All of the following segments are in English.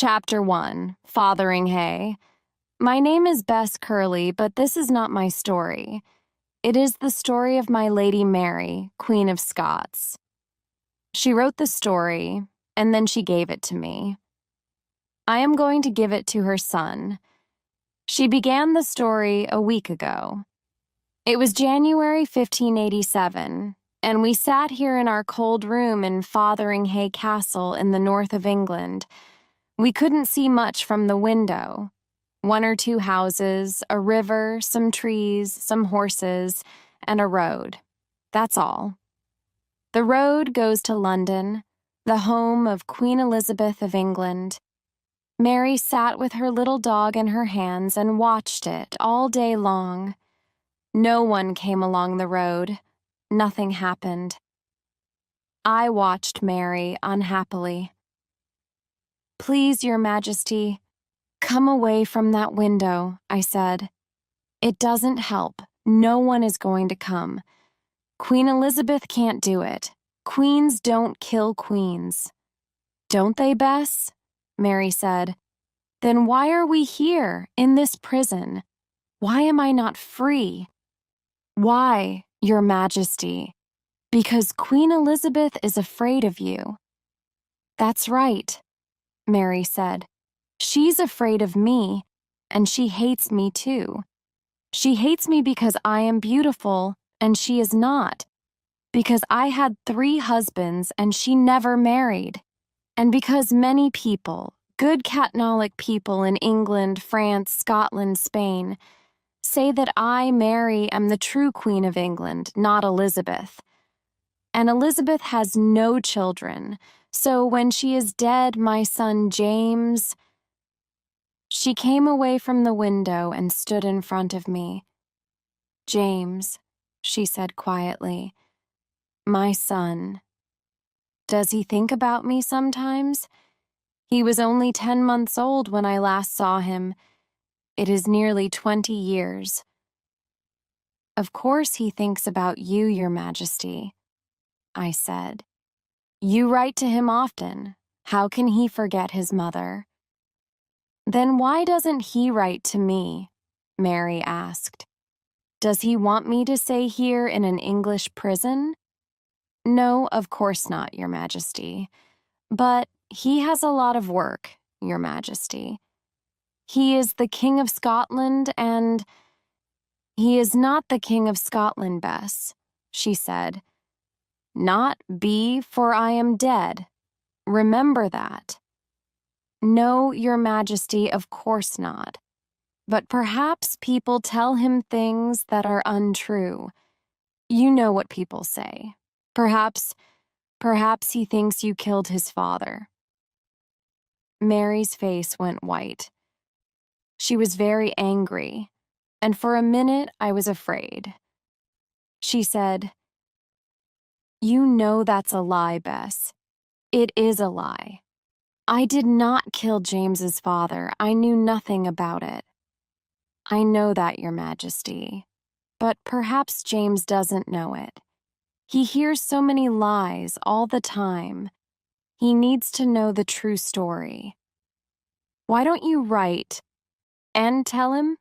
Chapter 1, Fotheringhay. My name is Bess Curley, but this is not my story. It is the story of my Lady Mary, Queen of Scots. She wrote the story, and then she gave it to me. I am going to give it to her son. She began the story a week ago. It was January 1587, and we sat here in our cold room in Fotheringhay Castle in the north of England. We couldn't see much from the window. One or two houses, a river, some trees, some horses, and a road. That's all. The road goes to London, the home of Queen Elizabeth of England. Mary sat with her little dog in her hands and watched it all day long. No one came along the road. Nothing happened. I watched Mary unhappily. "Please, Your Majesty, come away from that window," I said. "It doesn't help. No one is going to come. Queen Elizabeth can't do it. Queens don't kill queens." "Don't they, Bess?" Mary said. "Then why are we here, in this prison? Why am I not free?" "Why, Your Majesty? Because Queen Elizabeth is afraid of you." "That's right," Mary said. "She's afraid of me, and she hates me too. She hates me because I am beautiful, and she is not. Because I had 3 husbands, and she never married. And because many people, good Catholic people in England, France, Scotland, Spain, say that I, Mary, am the true Queen of England, not Elizabeth. And Elizabeth has no children, so when she is dead, my son James—" She came away from the window and stood in front of me. "James," she said quietly, "my son. Does he think about me sometimes? He was only 10 months old when I last saw him. It is nearly 20 years. Of course he thinks about you, Your Majesty," I said. "You write to him often. How can he forget his mother?" "Then why doesn't he write to me?" Mary asked. "Does he want me to stay here in an English prison?" "No, of course not, Your Majesty. But he has a lot of work, Your Majesty. He is the King of Scotland, and—" "He is not the King of Scotland, Bess," she said. "Not be, for I am dead. Remember that." "No, Your Majesty, of course not. But perhaps people tell him things that are untrue. You know what people say. Perhaps he thinks you killed his father." Mary's face went white. She was very angry, and for a minute I was afraid. She said, "You know that's a lie, Bess. It is a lie. I did not kill James's father. I knew nothing about it." "I know that, Your Majesty. But perhaps James doesn't know it. He hears so many lies all the time. He needs to know the true story. Why don't you write and tell him?"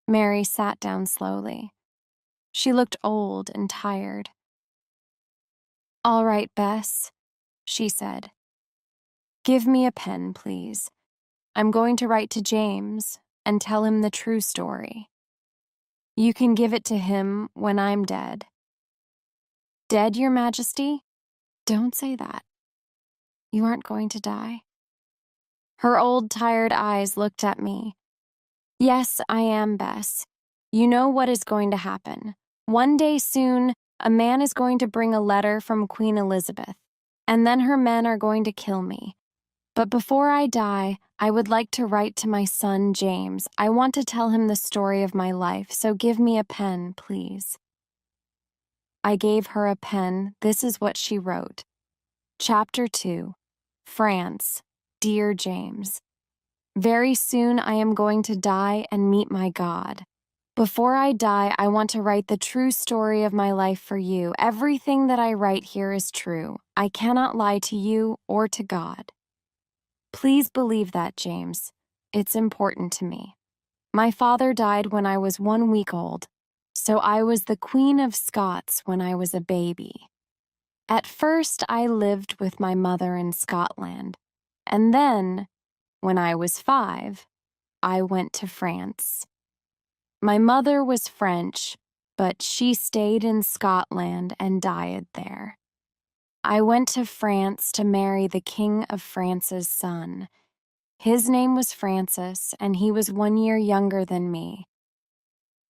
Mary sat down slowly. She looked old and tired. "All right, Bess," she said. "Give me a pen, please. I'm going to write to James and tell him the true story. You can give it to him when I'm dead." "Dead, Your Majesty? Don't say that. You aren't going to die?" Her old, tired eyes looked at me. "Yes, I am, Bess. You know what is going to happen. One day soon, a man is going to bring a letter from Queen Elizabeth, and then her men are going to kill me. But before I die, I would like to write to my son, James. I want to tell him the story of my life, so give me a pen, please." I gave her a pen. This is what she wrote. Chapter 2, France, Dear James. Very soon I am going to die and meet my God. Before I die, I want to write the true story of my life for you. Everything that I write here is true. I cannot lie to you or to God. Please believe that, James. It's important to me. My father died when I was 1 week old, so I was the Queen of Scots when I was a baby. At first, I lived with my mother in Scotland, and then, when I was 5, I went to France. My mother was French, but she stayed in Scotland and died there. I went to France to marry the King of France's son. His name was Francis, and he was 1 year younger than me.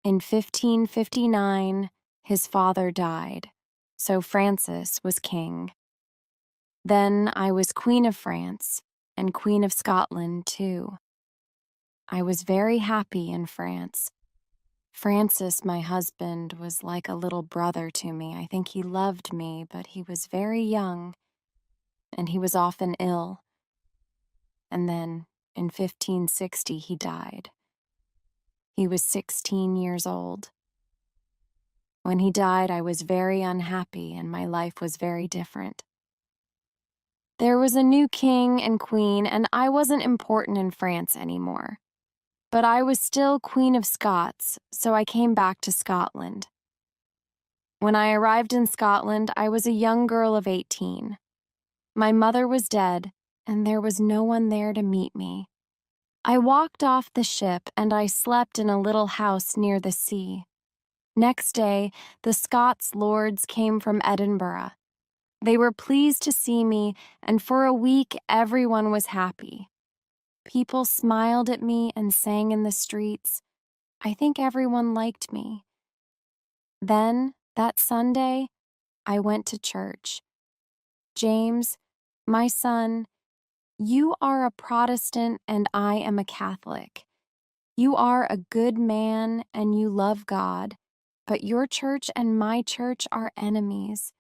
In 1559, his father died, so Francis was king. Then I was Queen of France and Queen of Scotland, too. I was very happy in France. Francis, my husband, was like a little brother to me. I think he loved me, but he was very young, and he was often ill. And then, in 1560, he died. He was 16 years old. When he died, I was very unhappy, and my life was very different. There was a new king and queen, and I wasn't important in France anymore. But I was still Queen of Scots, so I came back to Scotland. When I arrived in Scotland, I was a young girl of 18. My mother was dead, and there was no one there to meet me. I walked off the ship, and I slept in a little house near the sea. Next day, the Scots lords came from Edinburgh. They were pleased to see me, and for a week everyone was happy. People smiled at me and sang in the streets. I think everyone liked me. Then, that Sunday, I went to church. James, my son, you are a Protestant and I am a Catholic. You are a good man and you love God, but your church and my church are enemies.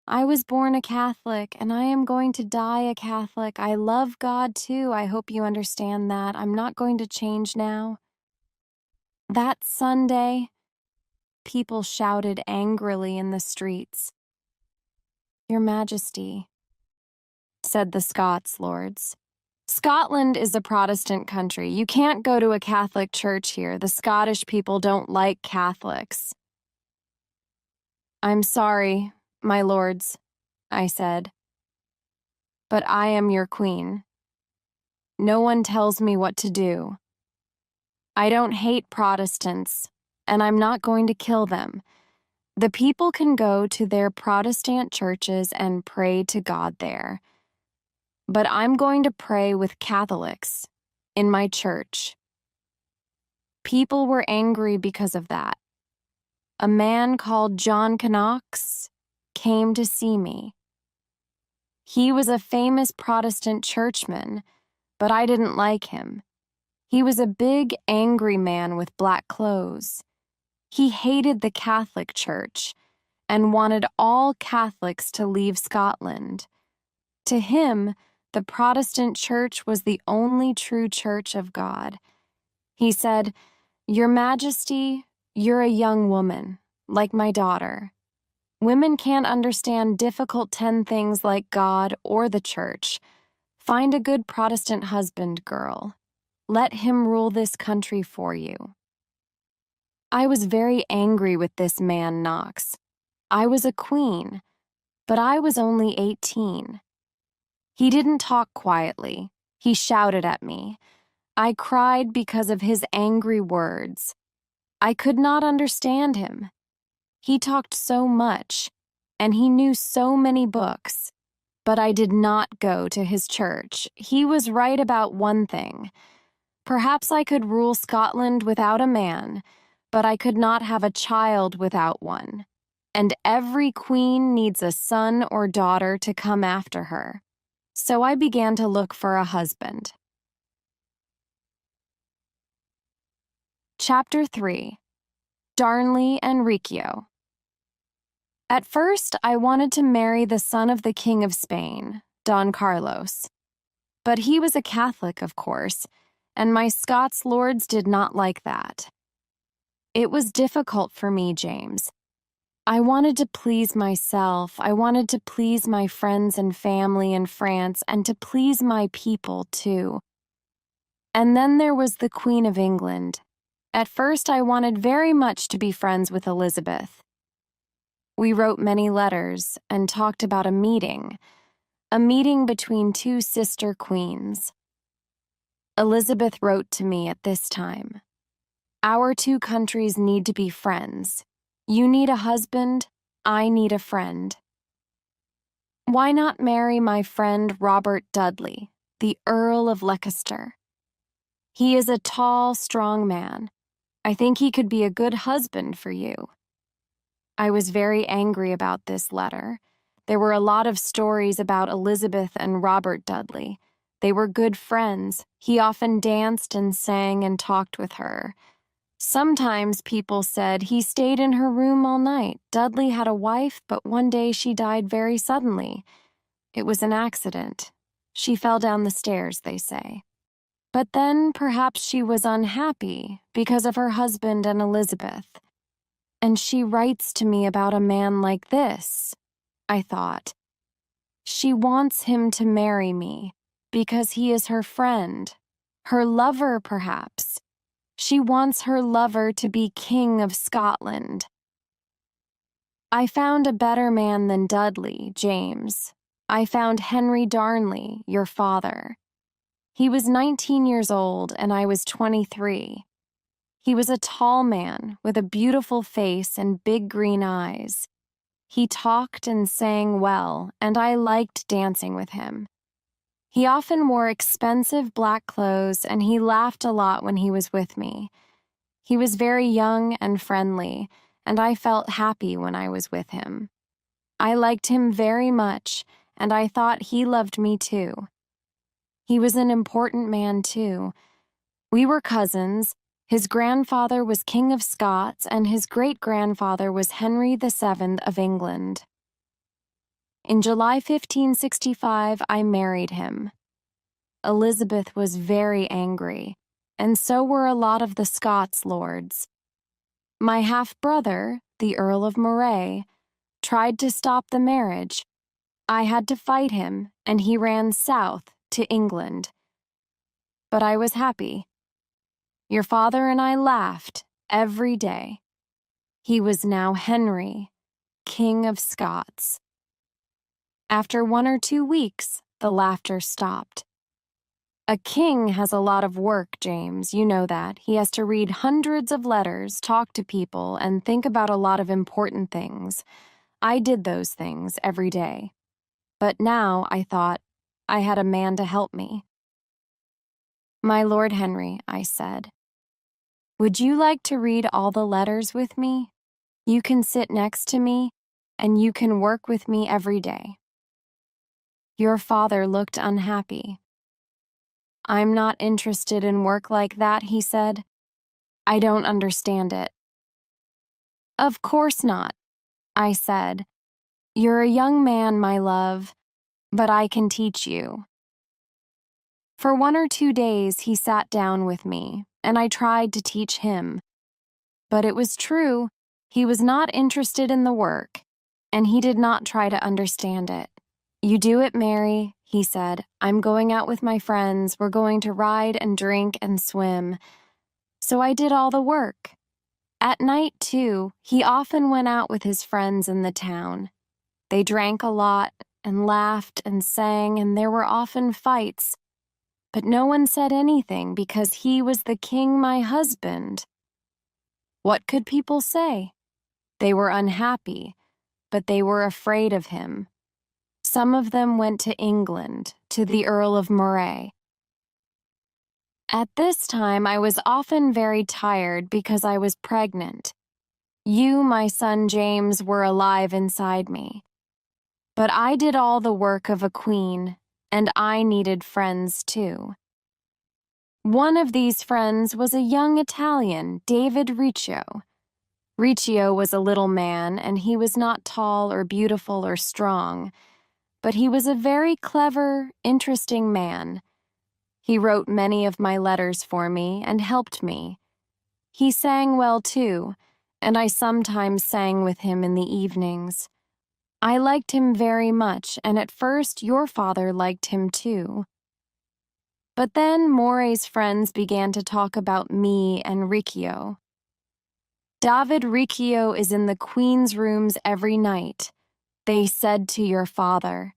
I was born a Catholic, and I am going to die a Catholic. I love God, too. I hope you understand that. I'm not going to change now. That Sunday, people shouted angrily in the streets. Your Majesty, said the Scots lords. Scotland is a Protestant country. You can't go to a Catholic church here. The Scottish people don't like Catholics. I'm sorry, my lords, I said, but I am your queen. No one tells me what to do. I don't hate Protestants, and I'm not going to kill them. The people can go to their Protestant churches and pray to God there. But I'm going to pray with Catholics in my church. People were angry because of that. A man called John Knox came to see me. He was a famous Protestant churchman, but I didn't like him. He was a big, angry man with black clothes. He hated the Catholic Church and wanted all Catholics to leave Scotland. To him, the Protestant Church was the only true church of God. He said, Your Majesty, you're a young woman, like my daughter. Women can't understand difficult 10 things like God or the church. Find a good Protestant husband, girl. Let him rule this country for you. I was very angry with this man, Knox. I was a queen, but I was only 18. He didn't talk quietly. He shouted at me. I cried because of his angry words. I could not understand him. He talked so much, and he knew so many books, but I did not go to his church. He was right about one thing. Perhaps I could rule Scotland without a man, but I could not have a child without one. And every queen needs a son or daughter to come after her. So I began to look for a husband. Chapter 3. Darnley and Riccio. At first, I wanted to marry the son of the King of Spain, Don Carlos. But he was a Catholic, of course, and my Scots lords did not like that. It was difficult for me, James. I wanted to please myself. I wanted to please my friends and family in France and to please my people, too. And then there was the Queen of England. At first, I wanted very much to be friends with Elizabeth. We wrote many letters and talked about a meeting between two sister queens. Elizabeth wrote to me at this time, "Our two countries need to be friends. You need a husband, I need a friend. Why not marry my friend Robert Dudley, the Earl of Leicester? He is a tall, strong man. I think he could be a good husband for you." I was very angry about this letter. There were a lot of stories about Elizabeth and Robert Dudley. They were good friends. He often danced and sang and talked with her. Sometimes people said he stayed in her room all night. Dudley had a wife, but one day she died very suddenly. It was an accident. She fell down the stairs, they say. But then perhaps she was unhappy because of her husband and Elizabeth. And she writes to me about a man like this, I thought. She wants him to marry me because he is her friend, her lover perhaps. She wants her lover to be King of Scotland. I found a better man than Dudley, James. I found Henry Darnley, your father. He was 19 years old and I was 23. He was a tall man with a beautiful face and big green eyes. He talked and sang well, and I liked dancing with him. He often wore expensive black clothes, and he laughed a lot when he was with me. He was very young and friendly, and I felt happy when I was with him. I liked him very much, and I thought he loved me too. He was an important man too. We were cousins. His grandfather was King of Scots, and his great-grandfather was Henry VII of England. In July 1565, I married him. Elizabeth was very angry, and so were a lot of the Scots lords. My half-brother, the Earl of Moray, tried to stop the marriage. I had to fight him, and he ran south to England. But I was happy. Your father and I laughed every day. He was now Henry, King of Scots. After 1 or 2 weeks, the laughter stopped. A king has a lot of work, James, you know that. He has to read hundreds of letters, talk to people, and think about a lot of important things. I did those things every day. But now, I thought, I had a man to help me. "My Lord Henry," I said, "would you like to read all the letters with me? You can sit next to me, and you can work with me every day." Your father looked unhappy. "I'm not interested in work like that," he said. "I don't understand it." "Of course not," I said. "You're a young man, my love, but I can teach you." For 1 or 2 days he sat down with me, and I tried to teach him. But it was true, he was not interested in the work, and he did not try to understand it. "You do it, Mary," he said. "I'm going out with my friends. We're going to ride and drink and swim." So I did all the work. At night, too, he often went out with his friends in the town. They drank a lot and laughed and sang, and there were often fights. But no one said anything because he was the king, my husband. What could people say? They were unhappy, but they were afraid of him. Some of them went to England, to the Earl of Moray. At this time, I was often very tired because I was pregnant. You, my son James, were alive inside me. But I did all the work of a queen, and I needed friends too. One of these friends was a young Italian, David Riccio. Riccio was a little man, and he was not tall or beautiful or strong, but he was a very clever, interesting man. He wrote many of my letters for me and helped me. He sang well, too, and I sometimes sang with him in the evenings. I liked him very much, and at first your father liked him too. But then More's friends began to talk about me and Riccio. David Riccio is in the Queen's rooms every night, they said to your father.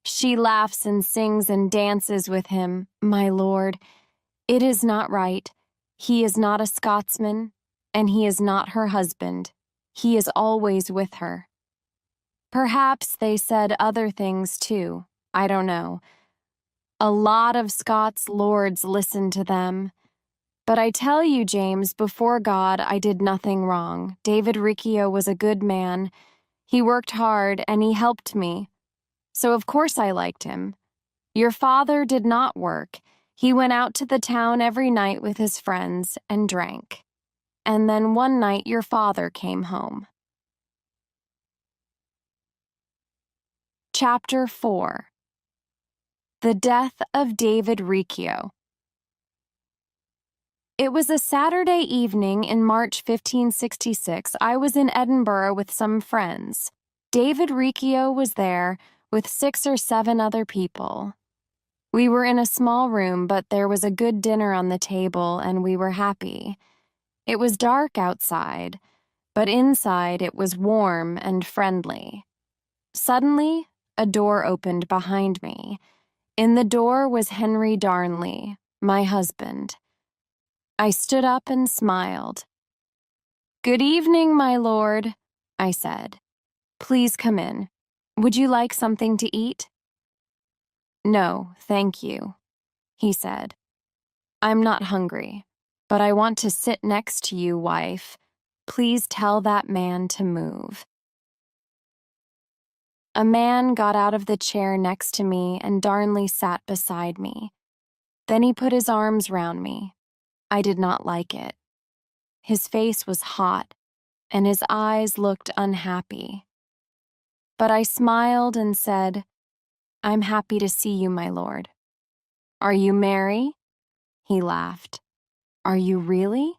She laughs and sings and dances with him, my lord. It is not right. He is not a Scotsman, and he is not her husband. He is always with her. Perhaps they said other things too. I don't know. A lot of Scots lords listened to them. But I tell you, James, before God, I did nothing wrong. David Riccio was a good man. He worked hard, and he helped me. So of course I liked him. Your father did not work. He went out to the town every night with his friends and drank. And then one night your father came home. Chapter 4. The Death of David Riccio. It was a Saturday evening in March 1566. I was in Edinburgh with some friends. David Riccio was there with 6 or 7 other people. We were in a small room, but there was a good dinner on the table, and we were happy. It was dark outside, but inside it was warm and friendly. Suddenly, a door opened behind me. In the door was Henry Darnley, my husband. I stood up and smiled. "Good evening, my lord," I said. "Please come in. Would you like something to eat?" "No, thank you," he said. "I'm not hungry, but I want to sit next to you, wife. Please tell that man to move." A man got out of the chair next to me, and Darnley sat beside me. Then he put his arms round me. I did not like it. His face was hot, and his eyes looked unhappy. But I smiled and said, "I'm happy to see you, my lord." "Are you merry?" He laughed. "Are you really?"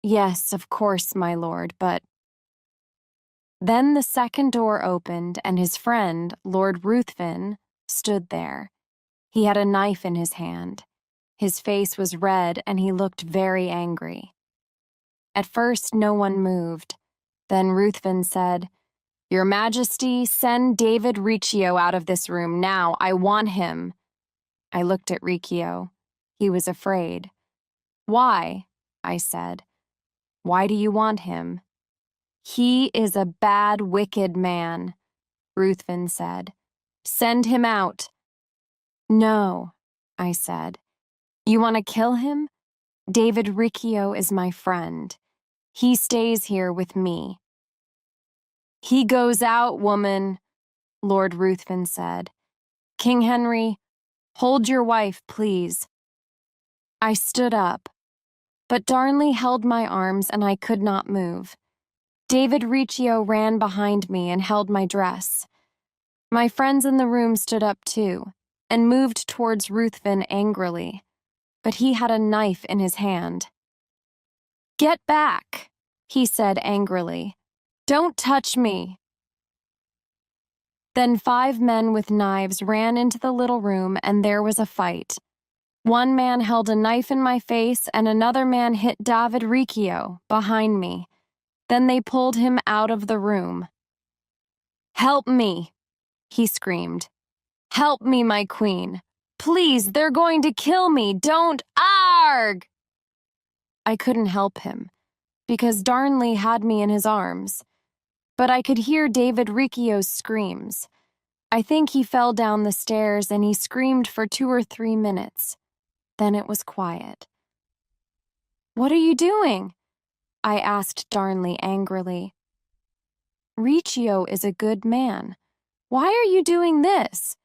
"Yes, of course, my lord, but—" Then the second door opened, and his friend, Lord Ruthven, stood there. He had a knife in his hand. His face was red, and he looked very angry. At first, no one moved. Then Ruthven said, "Your Majesty, send David Riccio out of this room now. I want him." I looked at Riccio. He was afraid. "Why?" I said. "Why do you want him?" "He is a bad, wicked man," Ruthven said. "Send him out." "No," I said. "You want to kill him? David Riccio is my friend. He stays here with me." "He goes out, woman," Lord Ruthven said. "King Henry, hold your wife, please." I stood up, but Darnley held my arms and I could not move. David Riccio ran behind me and held my dress. My friends in the room stood up too, and moved towards Ruthven angrily, but he had a knife in his hand. "Get back," he said angrily. "Don't touch me." Then 5 men with knives ran into the little room, and there was a fight. One man held a knife in my face, and another man hit David Riccio behind me. Then they pulled him out of the room. "Help me," he screamed. "Help me, my queen. Please, they're going to kill me. Don't— Arg!" I couldn't help him, because Darnley had me in his arms. But I could hear David Riccio's screams. I think he fell down the stairs and he screamed for 2 or 3 minutes. Then it was quiet. "What are you doing?" I asked Darnley angrily. "Riccio is a good man. Why are you doing this?"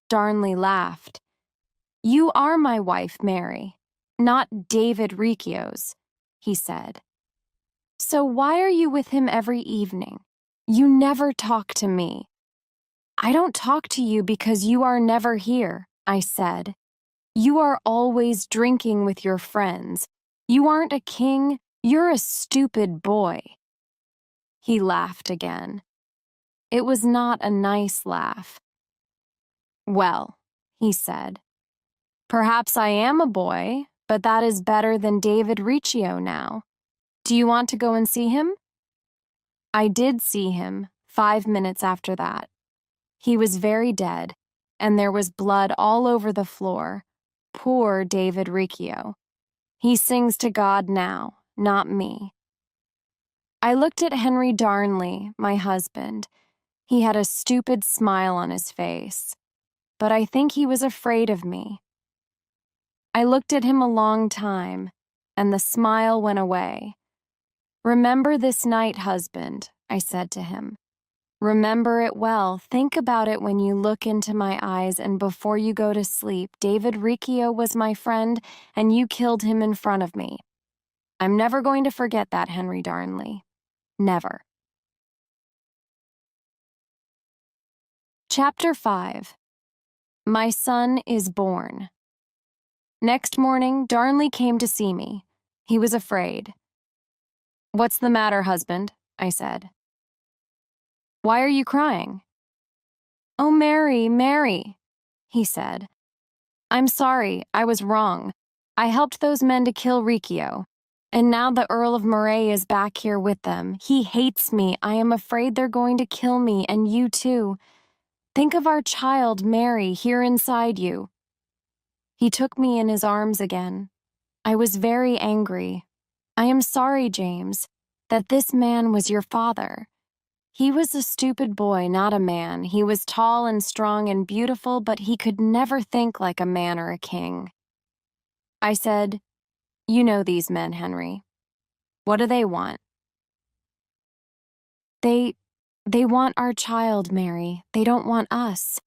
Darnley laughed. "You are my wife, Mary, not David Riccio's," he said. "So why are you with him every evening? You never talk to me." "I don't talk to you because you are never here," I said. "You are always drinking with your friends. You aren't a king, You're a stupid boy." He laughed again. It was not a nice laugh. "Well," he said, "perhaps I am a boy, but that is better than David Riccio now. Do you want to go and see him?" I did see him 5 minutes after that. He was very dead, and there was blood all over the floor. Poor David Riccio. He sings to God now, not me. I looked at Henry Darnley, my husband. He had a stupid smile on his face, but I think he was afraid of me. I looked at him a long time, and the smile went away. "Remember this night, husband," I said to him. "Remember it well. Think about it when you look into my eyes and before you go to sleep. David Riccio was my friend, and you killed him in front of me. I'm never going to forget that, Henry Darnley. Never." Chapter 5. My son is born. Next morning, Darnley came to see me. He was afraid. "What's the matter, husband?" I said. "Why are you crying?" "Oh, Mary, Mary," he said. "I'm sorry, I was wrong. I helped those men to kill Riccio, and now the Earl of Moray is back here with them. He hates me. I am afraid they're going to kill me, and you too. Think of our child, Mary, here inside you." He took me in his arms again. I was very angry. "I am sorry, James, that this man was your father. He was a stupid boy, not a man. He was tall and strong and beautiful, but he could never think like a man or a king." I said, "You know these men, Henry. What do they want?" They want our child, Mary. They don't want us.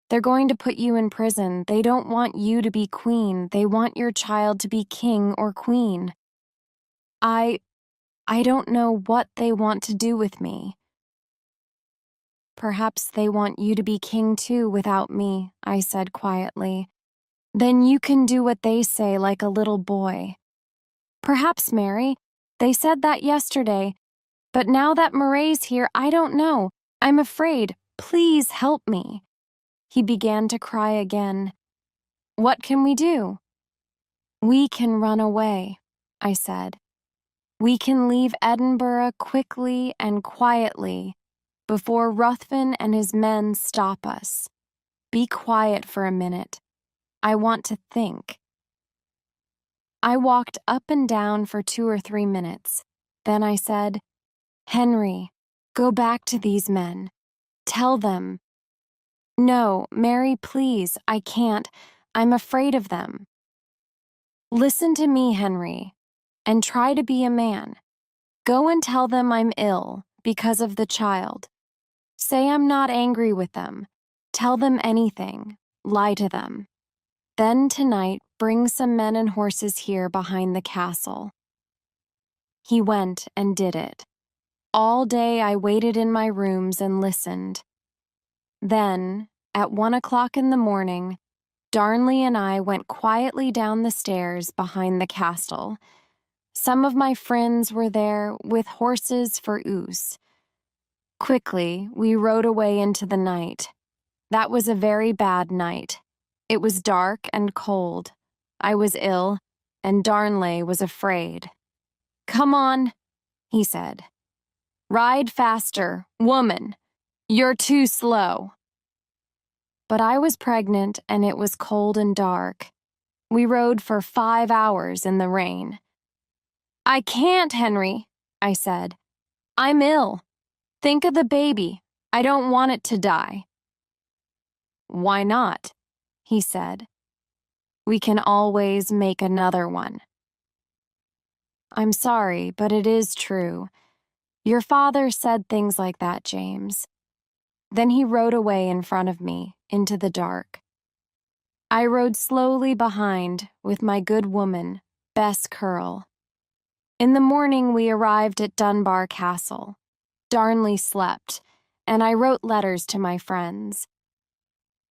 They're going to put you in prison. They don't want you to be queen. They want your child to be king or queen. I don't know what they want to do with me." "Perhaps they want you to be king too without me," I said quietly. "Then you can do what they say like a little boy." "Perhaps, Mary. They said that yesterday. But now that Moray's here, I don't know. I'm afraid. Please help me." He began to cry again. "What can we do?" "We can run away," I said. "We can leave Edinburgh quickly and quietly before Ruthven and his men stop us. Be quiet for a minute. I want to think." I walked up and down for 2 or 3 minutes. Then I said, "Henry, go back to these men. Tell them." "No, Mary, please, I can't. I'm afraid of them." "Listen to me, Henry, and try to be a man. Go and tell them I'm ill because of the child. Say I'm not angry with them. Tell them anything. Lie to them. Then tonight, bring some men and horses here behind the castle." He went and did it. All day I waited in my rooms and listened. Then, at 1 o'clock in the morning, Darnley and I went quietly down the stairs behind the castle. Some of my friends were there with horses for use. Quickly, we rode away into the night. That was a very bad night. It was dark and cold. I was ill, and Darnley was afraid. "Come on," he said. "Ride faster, woman. You're too slow." But I was pregnant, and it was cold and dark. We rode for 5 hours in the rain. "I can't, Henry," I said. "I'm ill. Think of the baby. I don't want it to die." "Why not?" he said. "We can always make another one." "I'm sorry, but it is true. Your father said things like that, James." Then he rode away in front of me, into the dark. I rode slowly behind with my good woman, Bess Curl. In the morning we arrived at Dunbar Castle. Darnley slept, and I wrote letters to my friends.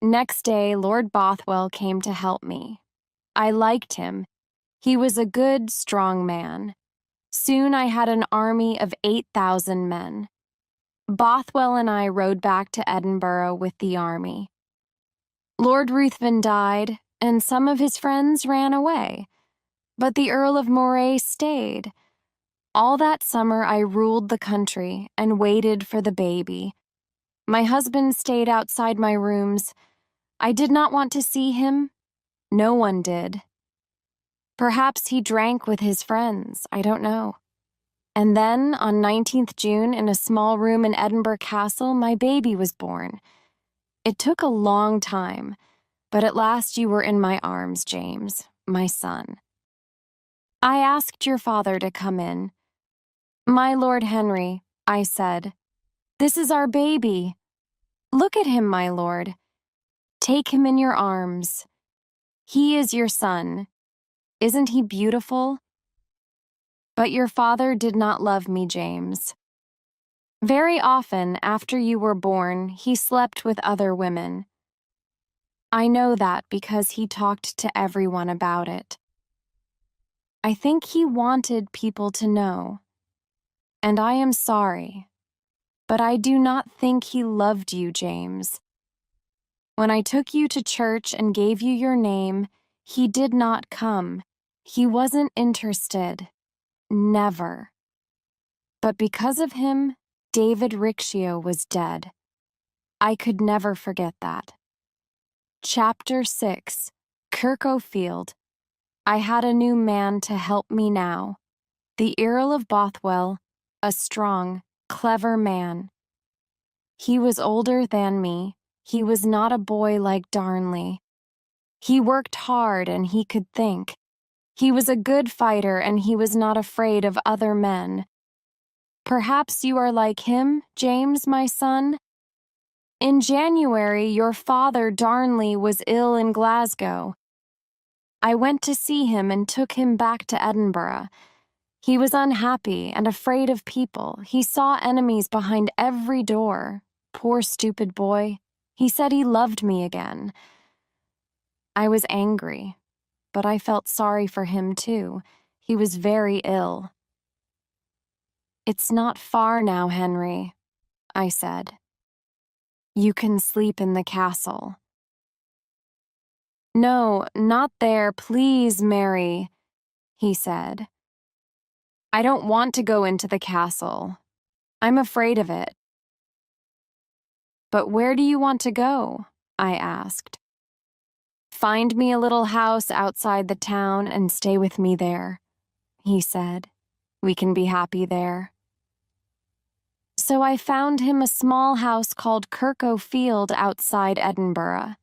Next day, Lord Bothwell came to help me. I liked him. He was a good, strong man. Soon I had an army of 8,000 men. Bothwell and I rode back to Edinburgh with the army. Lord Ruthven died, and some of his friends ran away, but the Earl of Moray stayed. All that summer I ruled the country and waited for the baby. My husband stayed outside my rooms. I did not want to see him. No one did. Perhaps he drank with his friends, I don't know. And then, on 19th June, in a small room in Edinburgh Castle, my baby was born. It took a long time, but at last you were in my arms, James, my son. I asked your father to come in. My Lord Henry, I said, this is our baby. Look at him, my lord. Take him in your arms. He is your son. Isn't he beautiful? But your father did not love me, James. Very often, after you were born, he slept with other women. I know that because he talked to everyone about it. I think he wanted people to know. And I am sorry, but I do not think he loved you, James. When I took you to church and gave you your name, he did not come. He wasn't interested. Never. But because of him, David Riccio was dead. I could never forget that. Chapter 6, Kirkhofield. I had a new man to help me now. The Earl of Bothwell, a strong, clever man. He was older than me. He was not a boy like Darnley. He worked hard and he could think. He was a good fighter and he was not afraid of other men. Perhaps you are like him, James, my son? In January, your father, Darnley, was ill in Glasgow. I went to see him and took him back to Edinburgh. He was unhappy and afraid of people. He saw enemies behind every door. Poor stupid boy. He said he loved me again. I was angry, but I felt sorry for him too. He was very ill. It's not far now, Henry, I said. You can sleep in the castle. No, not there, please, Mary, he said. I don't want to go into the castle. I'm afraid of it. But where do you want to go? I asked. Find me a little house outside the town and stay with me there, he said. We can be happy there. So I found him a small house called Kirkhofield outside Edinburgh.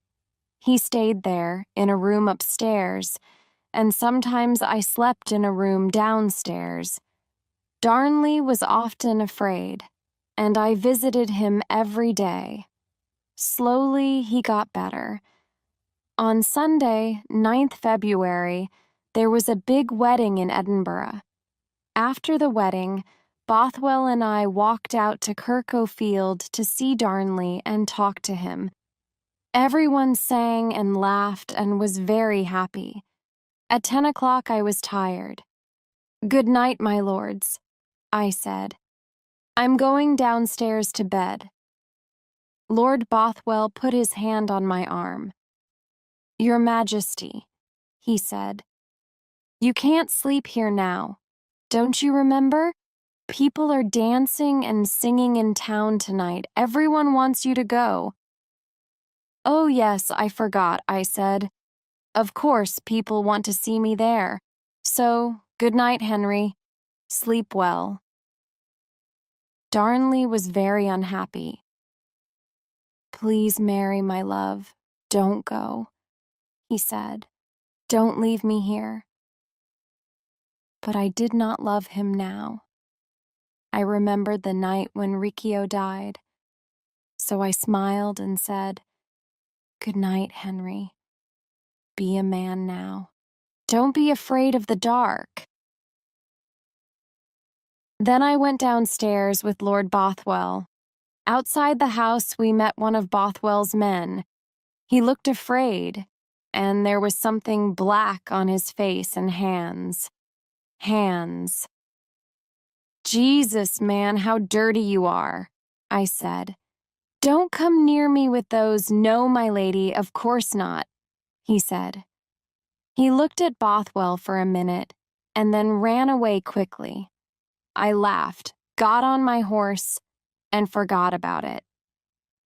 He stayed there, in a room upstairs, and sometimes I slept in a room downstairs. Darnley was often afraid, and I visited him every day. Slowly, he got better. On Sunday, 9th February, there was a big wedding in Edinburgh. After the wedding, Bothwell and I walked out to Kirkhofield to see Darnley and talk to him. Everyone sang and laughed and was very happy. At 10 o'clock I was tired. Good night, my lords, I said. I'm going downstairs to bed. Lord Bothwell put his hand on my arm. Your Majesty, he said. You can't sleep here now. Don't you remember? People are dancing and singing in town tonight. Everyone wants you to go. Oh, yes, I forgot, I said. Of course, people want to see me there. So, good night, Henry. Sleep well. Darnley was very unhappy. Please, Mary, my love, don't go, he said. Don't leave me here. But I did not love him now. I remembered the night when Riccio died. So I smiled and said, Good night, Henry. Be a man now. Don't be afraid of the dark. Then I went downstairs with Lord Bothwell. Outside the house, we met one of Bothwell's men. He looked afraid, and there was something black on his face and hands. Hands. Jesus, man, how dirty you are, I said. Don't come near me with those, no, my lady, of course not, he said. He looked at Bothwell for a minute and then ran away quickly. I laughed, got on my horse, and forgot about it.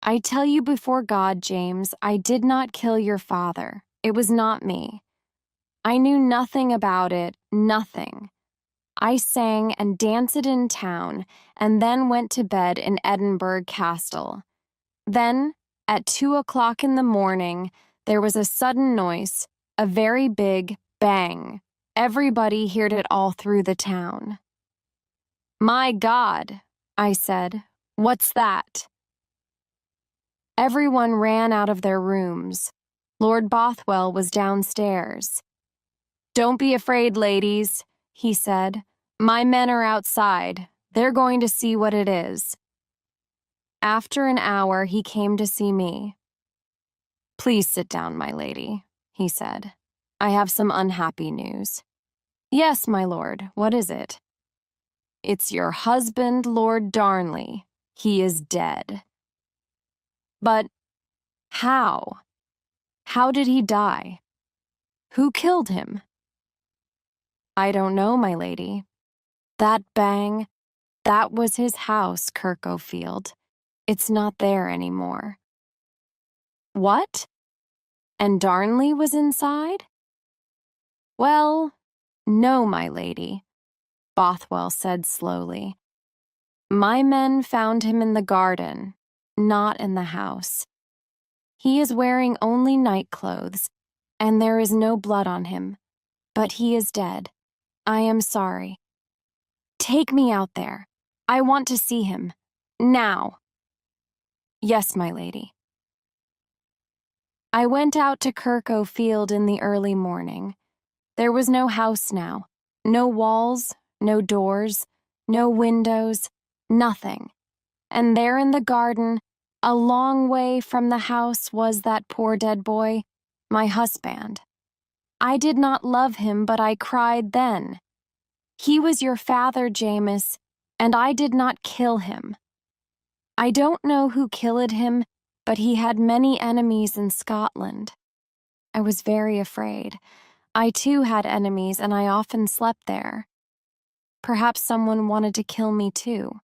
I tell you before God, James, I did not kill your father. It was not me. I knew nothing about it, nothing. I sang and danced in town, and then went to bed in Edinburgh Castle. Then, at 2 o'clock in the morning, there was a sudden noise, a very big bang. Everybody heard it all through the town. My God, I said, what's that? Everyone ran out of their rooms. Lord Bothwell was downstairs. Don't be afraid, ladies, he said. My men are outside. They're going to see what it is. After an hour, he came to see me. Please sit down, my lady, he said. I have some unhappy news. Yes, my lord, what is it? It's your husband, Lord Darnley. He is dead. But how? How did he die? Who killed him? I don't know, my lady. That bang, that was his house, Kirkhofield. It's not there anymore. What? And Darnley was inside? Well, no, my lady, Bothwell said slowly. My men found him in the garden, not in the house. He is wearing only night clothes, and there is no blood on him, but he is dead. I am sorry. Take me out there. I want to see him. Now. Yes, my lady. I went out to Kirkhofield in the early morning. There was no house now, no walls, no doors, no windows, nothing. And there in the garden, a long way from the house, was that poor dead boy, my husband. I did not love him, but I cried then. He was your father, James, and I did not kill him. I don't know who killed him, but he had many enemies in Scotland. I was very afraid. I too had enemies, and I often slept there. Perhaps someone wanted to kill me too.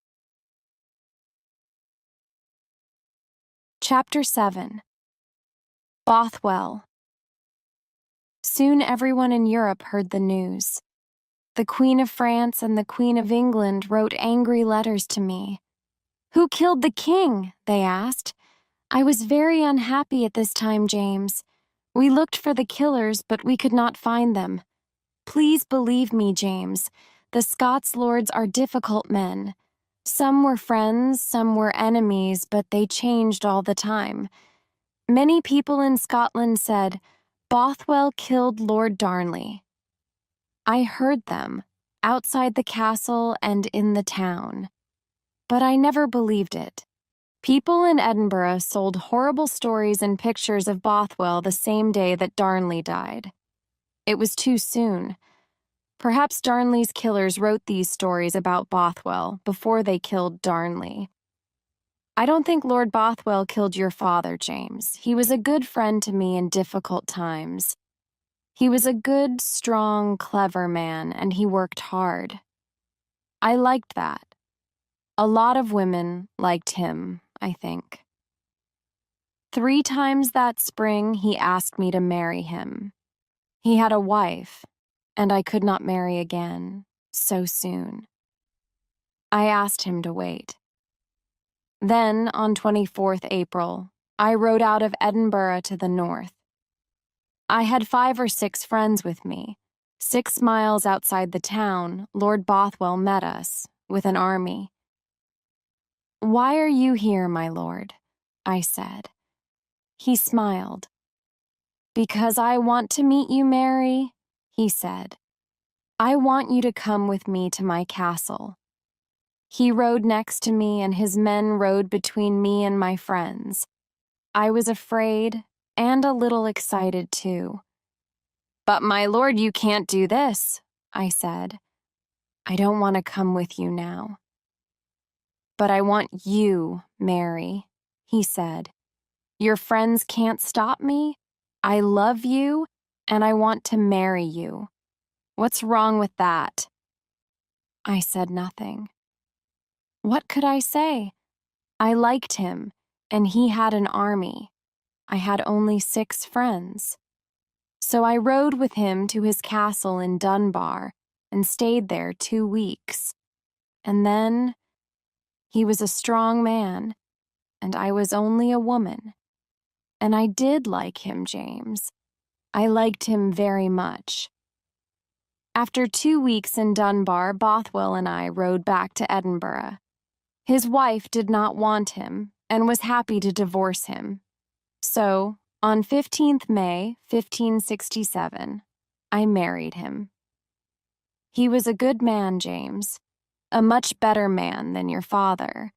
Chapter 7. Bothwell. Soon everyone in Europe heard the news. The Queen of France and the Queen of England wrote angry letters to me. Who killed the king? They asked. I was very unhappy at this time, James. We looked for the killers, but we could not find them. Please believe me, James. The Scots lords are difficult men. Some were friends, some were enemies, but they changed all the time. Many people in Scotland said, Bothwell killed Lord Darnley. I heard them, outside the castle and in the town. But I never believed it. People in Edinburgh sold horrible stories and pictures of Bothwell the same day that Darnley died. It was too soon. Perhaps Darnley's killers wrote these stories about Bothwell before they killed Darnley. I don't think Lord Bothwell killed your father, James. He was a good friend to me in difficult times. He was a good, strong, clever man, and he worked hard. I liked that. A lot of women liked him, I think. 3 times that spring, he asked me to marry him. He had a wife, and I could not marry again so soon. I asked him to wait. Then, on 24th April, I rode out of Edinburgh to the north. I had 5 or 6 friends with me. 6 miles outside the town, Lord Bothwell met us, with an army. Why are you here, my lord? I said. He smiled. Because I want to meet you, Mary, he said. I want you to come with me to my castle. He rode next to me, and his men rode between me and my friends. I was afraid and a little excited, too. But, my lord, you can't do this, I said. I don't want to come with you now. But I want you, Mary, he said. Your friends can't stop me. I love you, and I want to marry you. What's wrong with that? I said nothing. What could I say? I liked him, and he had an army. I had only 6 friends. So I rode with him to his castle in Dunbar and stayed there 2 weeks. And then he was a strong man, and I was only a woman. And I did like him, James. I liked him very much. After 2 weeks in Dunbar, Bothwell and I rode back to Edinburgh. His wife did not want him and was happy to divorce him. So, on 15th May, 1567, I married him. He was a good man, James, a much better man than your father.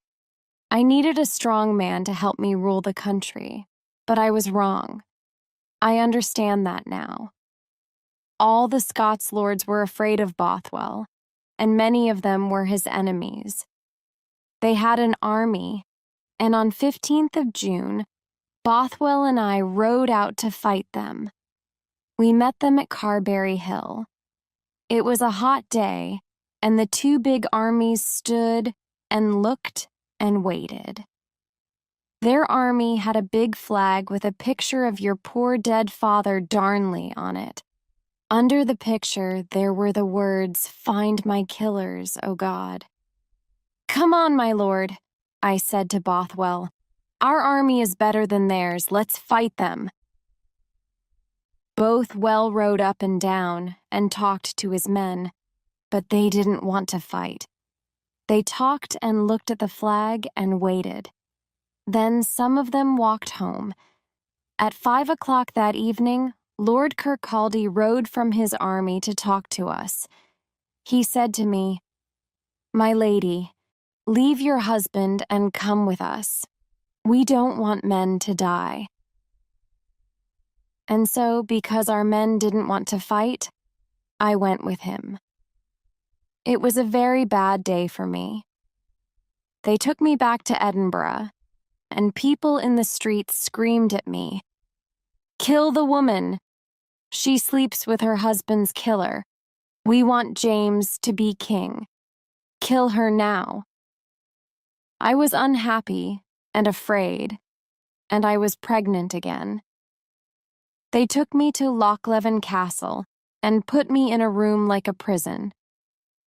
I needed a strong man to help me rule the country, but I was wrong. I understand that now. All the Scots lords were afraid of Bothwell, and many of them were his enemies. They had an army, and on 15th of June, Bothwell and I rode out to fight them. We met them at Carberry Hill. It was a hot day, and the 2 big armies stood and looked and waited. Their army had a big flag with a picture of your poor dead father Darnley on it. Under the picture, there were the words, "Find my killers, O God." "Come on, my lord," I said to Bothwell. "Our army is better than theirs. Let's fight them." Bothwell rode up and down and talked to his men, but they didn't want to fight. They talked and looked at the flag and waited. Then some of them walked home. At 5 o'clock that evening, Lord Kirkcaldy rode from his army to talk to us. He said to me, "My lady, leave your husband and come with us. We don't want men to die." And so, because our men didn't want to fight, I went with him. It was a very bad day for me. They took me back to Edinburgh, and people in the streets screamed at me, "Kill the woman! She sleeps with her husband's killer. We want James to be king. Kill her now." I was unhappy and afraid, and I was pregnant again. They took me to Lochleven Castle and put me in a room like a prison.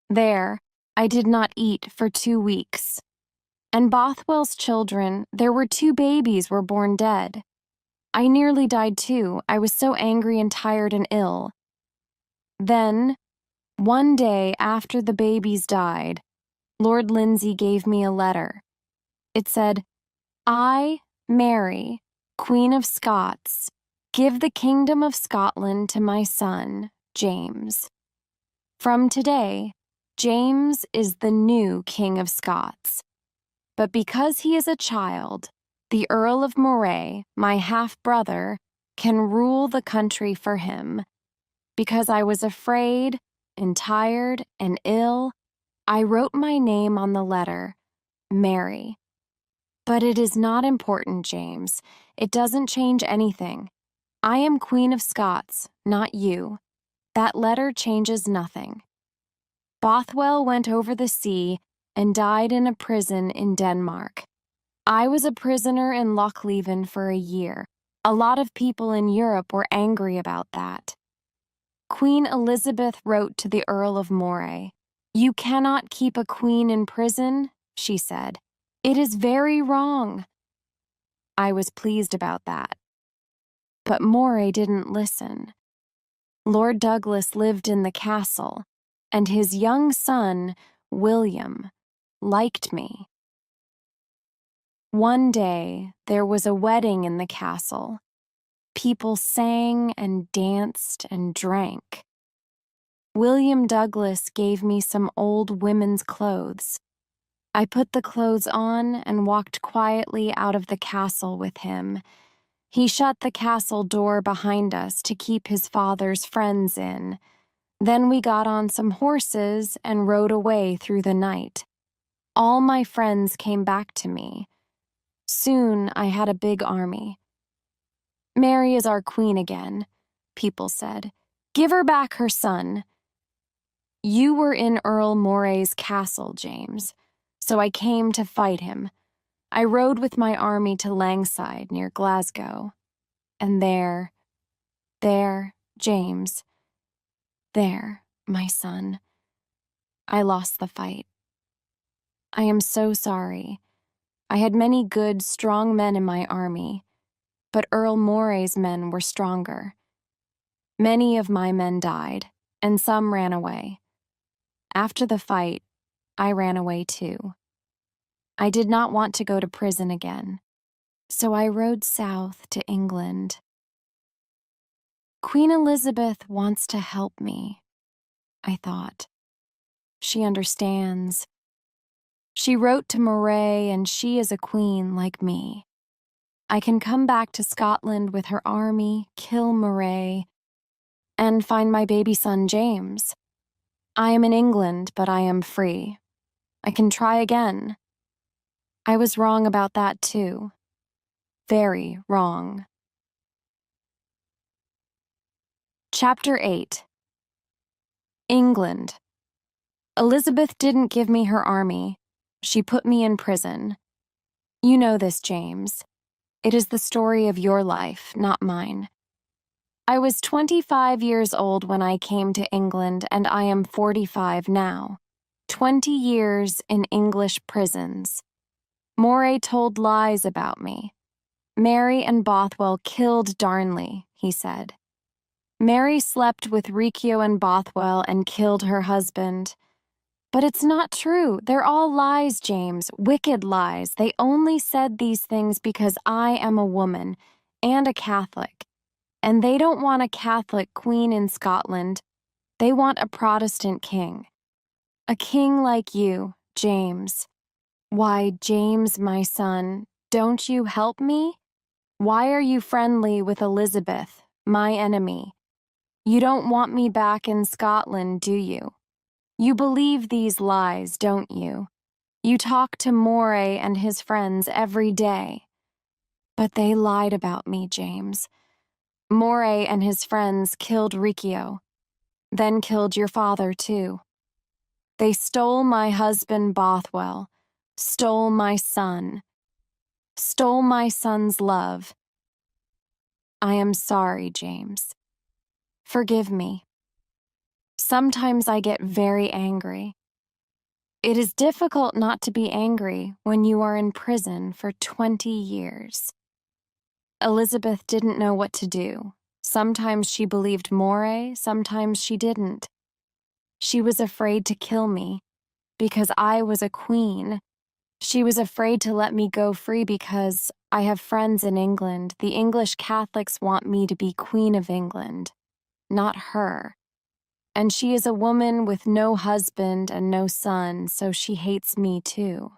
There, I did not eat for 2 weeks. And Bothwell's children, there were 2 babies were born dead. I nearly died too. I was so angry and tired and ill. Then, one day after the babies died, Lord Lindsay gave me a letter. It said, "I, Mary, Queen of Scots, give the kingdom of Scotland to my son, James. From today, James is the new King of Scots. But because he is a child, the Earl of Moray, my half-brother, can rule the country for him. Because I was afraid and tired and ill, I wrote my name on the letter, Mary. But it is not important, James. It doesn't change anything. I am Queen of Scots, not you. That letter changes nothing." Bothwell went over the sea and died in a prison in Denmark. I was a prisoner in Lochleven for a year. A lot of people in Europe were angry about that. Queen Elizabeth wrote to the Earl of Moray. "You cannot keep a queen in prison," she said. "It is very wrong." I was pleased about that. But Moray didn't listen. Lord Douglas lived in the castle, and his young son, William, liked me. One day, there was a wedding in the castle. People sang and danced and drank. William Douglas gave me some old women's clothes. I put the clothes on and walked quietly out of the castle with him. He shut the castle door behind us to keep his father's friends in. Then we got on some horses and rode away through the night. All my friends came back to me. Soon I had a big army. "Mary is our queen again," people said. "Give her back her son." "You were in Earl Moray's castle, James, so I came to fight him. I rode with my army to Langside near Glasgow. And there, James, there, my son, I lost the fight. I am so sorry. I had many good, strong men in my army, but Earl Moray's men were stronger. Many of my men died, and some ran away. After the fight, I ran away too. I did not want to go to prison again, so I rode south to England. Queen Elizabeth wants to help me, I thought. She understands. She wrote to Moray, and she is a queen like me. I can come back to Scotland with her army, kill Moray, and find my baby son James. I am in England, but I am free. I can try again. I was wrong about that too. Very wrong. Chapter 8. England. Elizabeth didn't give me her army. She put me in prison. You know this, James. It is the story of your life, not mine. I was 25 years old when I came to England, and I am 45 now. 20 years in English prisons. Moray told lies about me. Mary and Bothwell killed Darnley, he said. Mary slept with Riccio and Bothwell and killed her husband. But it's not true. They're all lies, James, wicked lies. They only said these things because I am a woman and a Catholic. And they don't want a Catholic queen in Scotland. They want a Protestant king. A king like you, James. Why, James, my son, don't you help me? Why are you friendly with Elizabeth, my enemy? You don't want me back in Scotland, do you? You believe these lies, don't you? You talk to Moray and his friends every day. But they lied about me, James. Moray and his friends killed Riccio, then killed your father, too. They stole my husband Bothwell, stole my son, stole my son's love. I am sorry, James. Forgive me. Sometimes I get very angry. It is difficult not to be angry when you are in prison for 20 years. Elizabeth didn't know what to do. Sometimes she believed Moray, sometimes she didn't. She was afraid to kill me because I was a queen. She was afraid to let me go free because I have friends in England. The English Catholics want me to be Queen of England, not her. And she is a woman with no husband and no son, so she hates me too.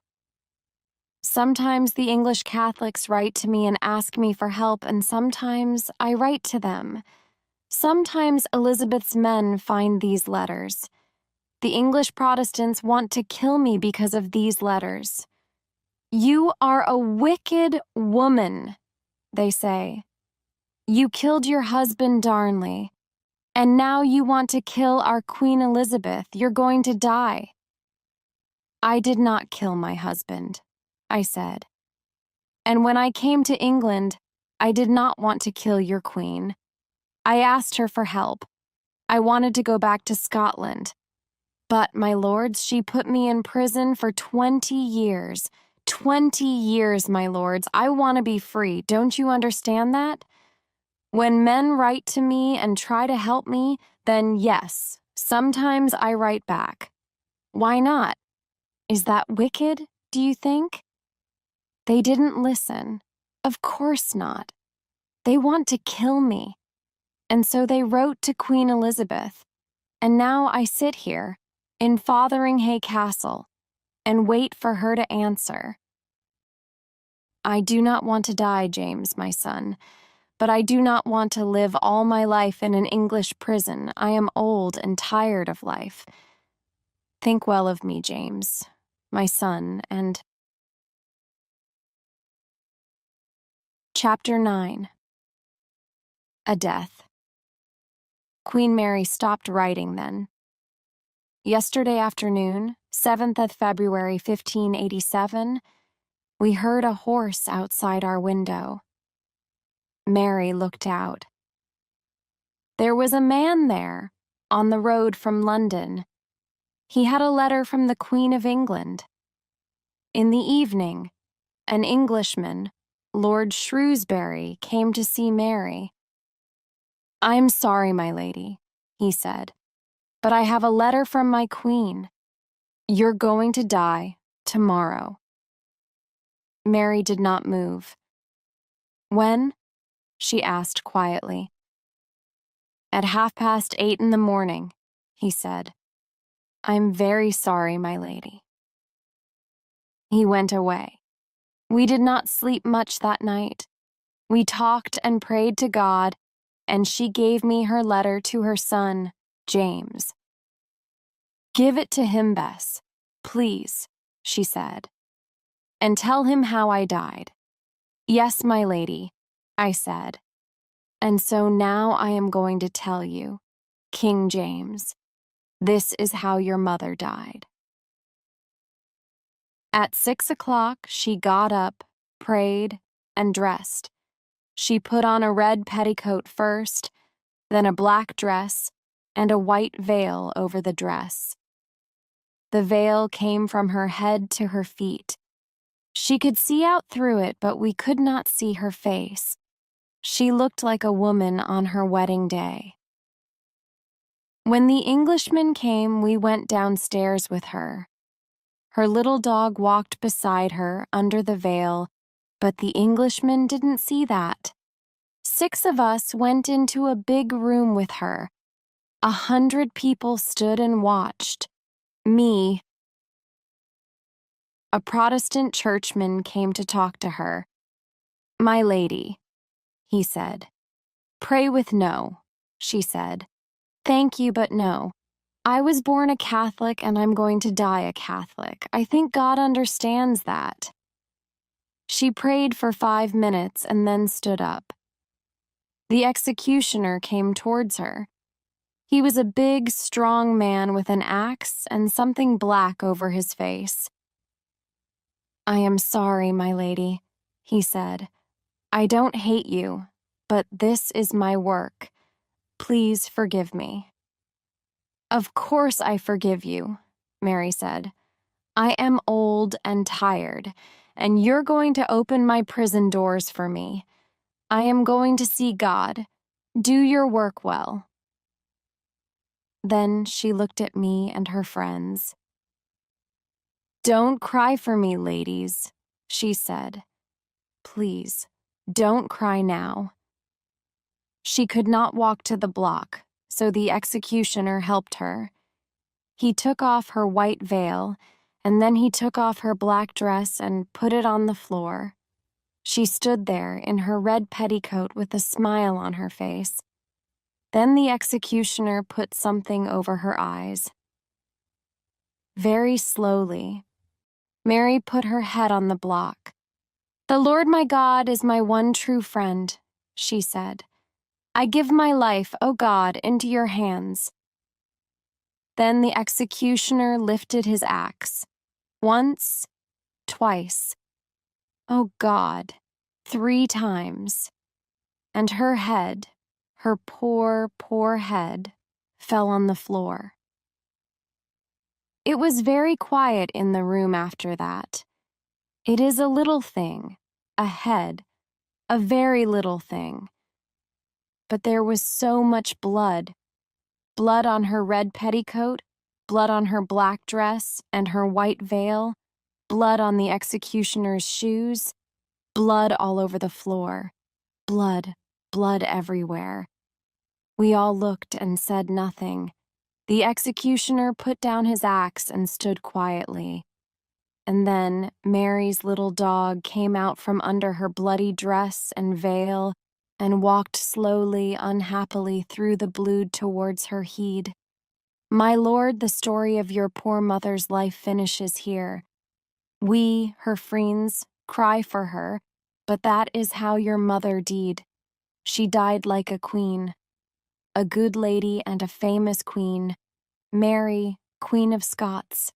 Sometimes the English Catholics write to me and ask me for help, and sometimes I write to them. Sometimes Elizabeth's men find these letters. The English Protestants want to kill me because of these letters. You are a wicked woman, they say. You killed your husband Darnley, and now you want to kill our Queen Elizabeth. You're going to die. I did not kill my husband, I said. And when I came to England, I did not want to kill your queen. I asked her for help. I wanted to go back to Scotland. But, my lords, she put me in prison for 20 years. 20 years, my lords. I want to be free. Don't you understand that? When men write to me and try to help me, then yes, sometimes I write back. Why not? Is that wicked, do you think? They didn't listen. Of course not. They want to kill me. And so they wrote to Queen Elizabeth. And now I sit here, in Fotheringhay Castle, and wait for her to answer. I do not want to die, James, my son, but I do not want to live all my life in an English prison. I am old and tired of life. Think well of me, James, my son, and... Chapter 9. A Death. Queen Mary stopped writing then. Yesterday afternoon, 7th of February, 1587, we heard a horse outside our window. Mary looked out. There was a man there, on the road from London. He had a letter from the Queen of England. In the evening, an Englishman, Lord Shrewsbury, came to see Mary. "I am sorry, my lady," he said, "but I have a letter from my queen. You're going to die tomorrow." Mary did not move. "When?" she asked quietly. "At 8:30 in the morning," he said. "I'm very sorry, my lady." He went away. We did not sleep much that night. We talked and prayed to God, and she gave me her letter to her son, James. "Give it to him, Bess, please," she said, "and tell him how I died." "Yes, my lady," I said. "And so now I am going to tell you, King James, this is how your mother died." At 6 o'clock, she got up, prayed, and dressed. She put on a red petticoat first, then a black dress, and a white veil over the dress. The veil came from her head to her feet. She could see out through it, but we could not see her face. She looked like a woman on her wedding day. When the Englishman came, we went downstairs with her. Her little dog walked beside her under the veil, but the Englishman didn't see that. 6 of us went into a big room with her. 100 people stood and watched. Me. A Protestant churchman came to talk to her. "My lady," he said. "Pray with no," she said. "Thank you, but no. I was born a Catholic and I'm going to die a Catholic. I think God understands that." She prayed for 5 minutes and then stood up. The executioner came towards her. He was a big, strong man with an axe and something black over his face. "I am sorry, my lady," he said. "I don't hate you, but this is my work. Please forgive me." "Of course I forgive you," Mary said. "I am old and tired, and you're going to open my prison doors for me. I am going to see God. Do your work well." Then she looked at me and her friends. "Don't cry for me, ladies," she said. "Please, don't cry now." She could not walk to the block, so the executioner helped her. He took off her white veil, and then he took off her black dress and put it on the floor. She stood there in her red petticoat with a smile on her face. Then the executioner put something over her eyes. Very slowly, Mary put her head on the block. "The Lord my God is my one true friend," she said. "I give my life, O God, into your hands." Then the executioner lifted his axe. Once, twice, "Oh God," 3 times. And her head, her poor, poor head, fell on the floor. It was very quiet in the room after that. It is a little thing, a head, a very little thing. But there was so much blood. Blood on her red petticoat, blood on her black dress and her white veil, blood on the executioner's shoes, blood all over the floor. Blood, blood everywhere. We all looked and said nothing. The executioner put down his axe and stood quietly. And then Mary's little dog came out from under her bloody dress and veil and walked slowly, unhappily through the blood towards her heed. My lord, the story of your poor mother's life finishes here. We, her friends, cry for her, but that is how your mother died. She died like a queen, a good lady and a famous queen, Mary, Queen of Scots.